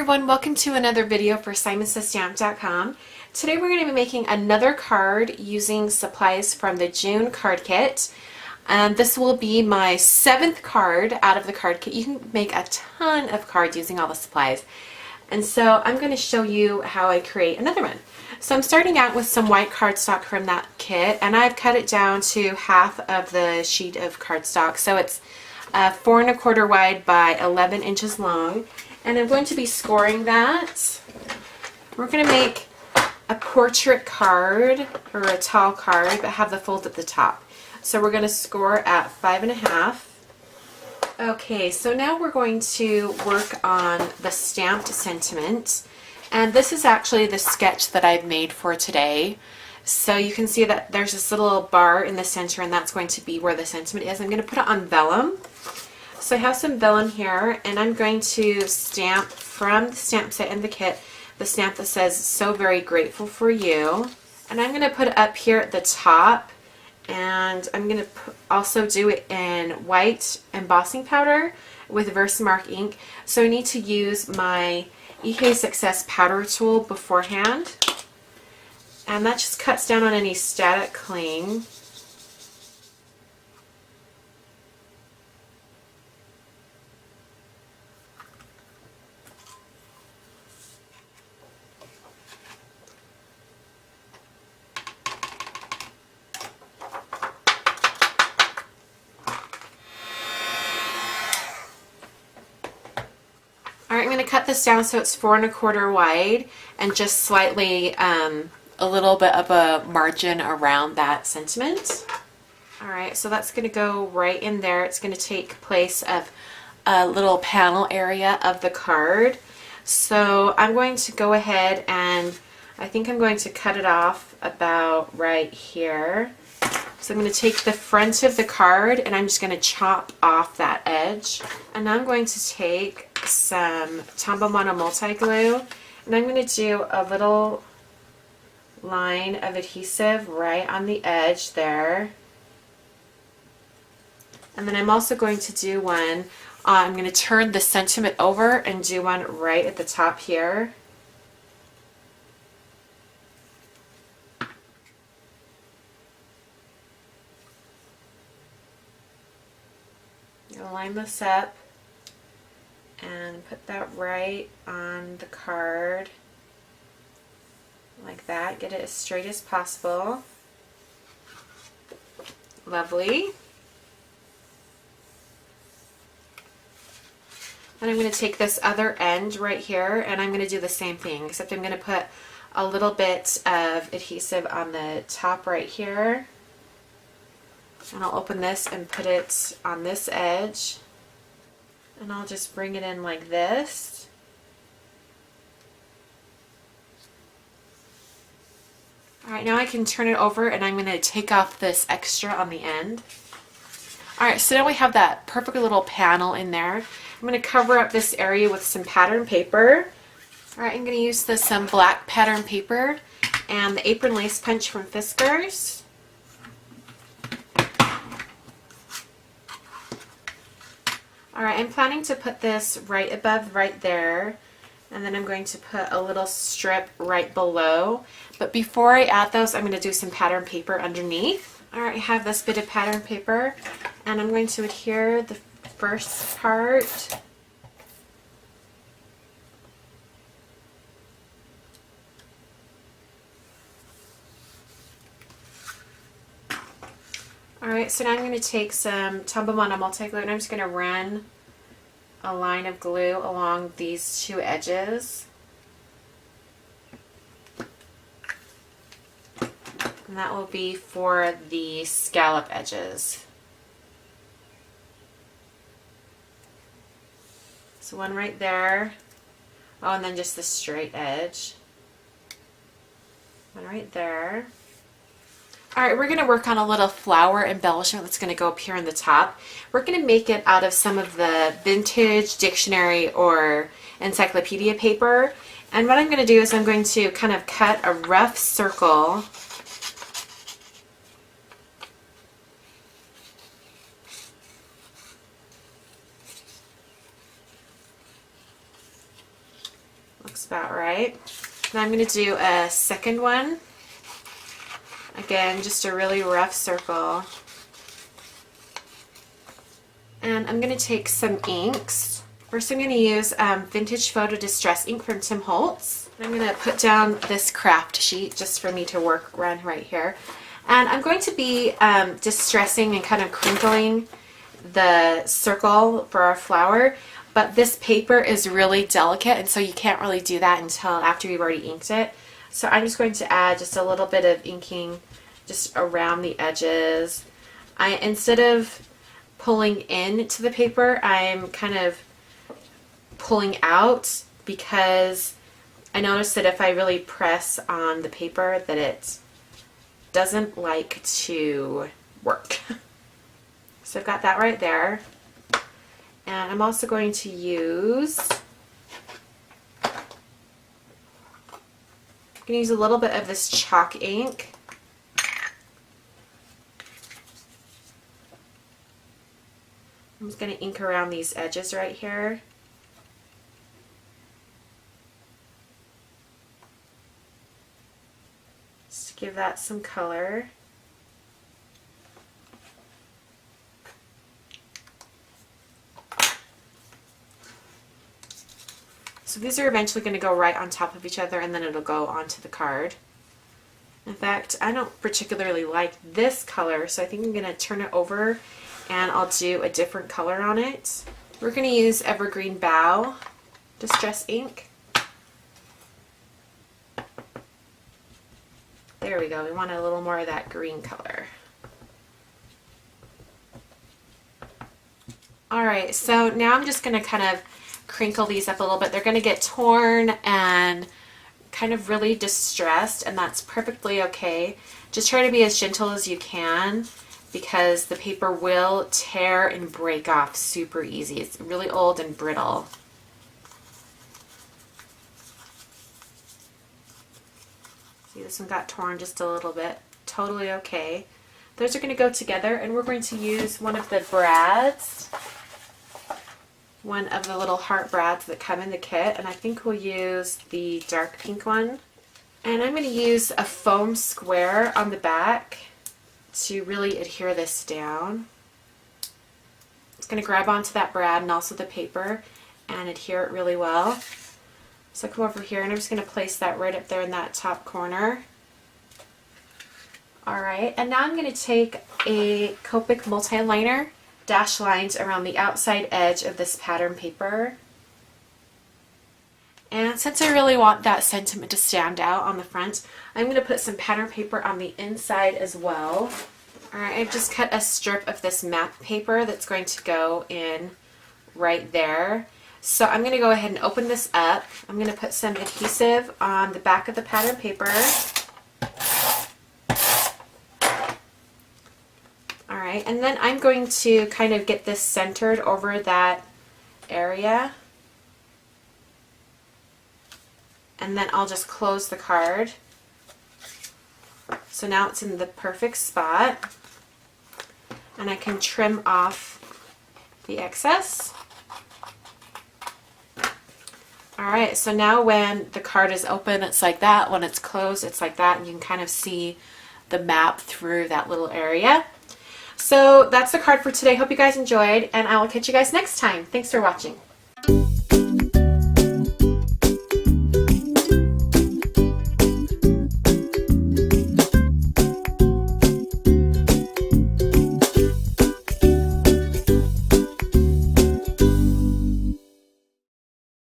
everyone, welcome to another video for simonsthestamp.com. Today we're going to be making another card using supplies from the June card kit. This will be my 7th card out of the card kit. You can make a ton of cards using all the supplies. And so I'm going to show you how I create another one. So I'm starting out with some white cardstock from that kit, and I've cut it down to half of the sheet of cardstock. So it's 4 1/4 wide by 11 inches long. And I'm going to be scoring that. We're going to make a portrait card, or a tall card, but have the fold at the top. So we're going to score at 5.5. Okay, so now we're going to work on the stamped sentiment. And this is actually the sketch that I've made for today. So you can see that there's this little bar in the center, and that's going to be where the sentiment is. I'm going to put it on vellum. So I have some vellum here, and I'm going to stamp from the stamp set in the kit the stamp that says "So very grateful for you," and I'm going to put it up here at the top, and I'm going to also do it in white embossing powder with Versamark ink. So I need to use my EK Success powder tool beforehand, and that just cuts down on any static cling. Alright, I'm going to cut this down so it's 4 1/4 wide and just slightly a little bit of a margin around that sentiment. Alright, so that's going to go right in there. It's going to take place of a little panel area of the card. So I'm going to go ahead and I think I'm going to cut it off about right here. So I'm going to take the front of the card and I'm just going to chop off that edge. And now I'm going to take some Tombow Mono multi-glue, and I'm going to do a little line of adhesive right on the edge there. And then I'm also going to do one, I'm going to turn the sentiment over and do one right at the top here. Line this up and put that right on the card like that. Get it as straight as possible. Lovely. Then I'm going to take this other end right here and I'm going to do the same thing, except I'm going to put a little bit of adhesive on the top right here. And I'll open this and put it on this edge. And I'll just bring it in like this. Alright, now I can turn it over and I'm going to take off this extra on the end. Alright, so now we have that perfect little panel in there. I'm going to cover up this area with some pattern paper. Alright, I'm going to use some black pattern paper and the apron lace punch from Fiskars. Alright, I'm planning to put this right above right there, and then I'm going to put a little strip right below. But before I add those, I'm going to do some pattern paper underneath. Alright, I have this bit of pattern paper, and I'm going to adhere the first part. Alright, so now I'm going to take some Tombow Mono multi-glue and I'm just going to run a line of glue along these two edges. And that will be for the scallop edges. So one right there. Oh, and then just the straight edge. One right there. Alright, we're going to work on a little flower embellishment that's going to go up here on the top. We're going to make it out of some of the vintage dictionary or encyclopedia paper. And what I'm going to do is I'm going to kind of cut a rough circle That's about right. Now I'm going to do a second one. Again, just a really rough circle. And I'm going to take some inks. First I'm going to use Vintage Photo Distress ink from Tim Holtz. I'm going to put down this craft sheet just for me to work around right here. And I'm going to be distressing and kind of crinkling the circle for our flower. But this paper is really delicate, and so you can't really do that until after you've already inked it. So I'm just going to add just a little bit of inking just around the edges. Instead of pulling into the paper, I'm kind of pulling out, because I noticed that if I really press on the paper that it doesn't like to work. So I've got that right there. And I'm also going to use, I'm going to use a little bit of this chalk ink. I'm just going to ink around these edges right here. Just to give that some color. So these are eventually going to go right on top of each other, and then it'll go onto the card. In fact, I don't particularly like this color, so I think I'm going to turn it over and I'll do a different color on it. We're going to use Evergreen Bough Distress ink. There we go. We want a little more of that green color. Alright, so now I'm just going to kind of crinkle these up a little bit. They're going to get torn and kind of really distressed, and that's perfectly okay. Just try to be as gentle as you can, because the paper will tear and break off super easy. It's really old and brittle. See, this one got torn just a little bit. Totally okay. Those are going to go together, and we're going to use one of the brads. One of the little heart brads that come in the kit, and I think we'll use the dark pink one. And I'm going to use a foam square on the back to really adhere this down. It's going to grab onto that brad and also the paper and adhere it really well. So come over here, and I'm just going to place that right up there in that top corner. Alright, and now I'm going to take a Copic multi-liner, dash lines around the outside edge of this pattern paper. And since I really want that sentiment to stand out on the front, I'm going to put some pattern paper on the inside as well. Alright, I've just cut a strip of this map paper that's going to go in right there. So I'm going to go ahead and open this up. I'm going to put some adhesive on the back of the pattern paper. Alright, and then I'm going to kind of get this centered over that area. And then I'll just close the card. So now it's in the perfect spot. And I can trim off the excess. Alright, so now when the card is open, it's like that. When it's closed, it's like that. And you can kind of see the map through that little area. So that's the card for today. Hope you guys enjoyed, and I will catch you guys next time. Thanks for watching.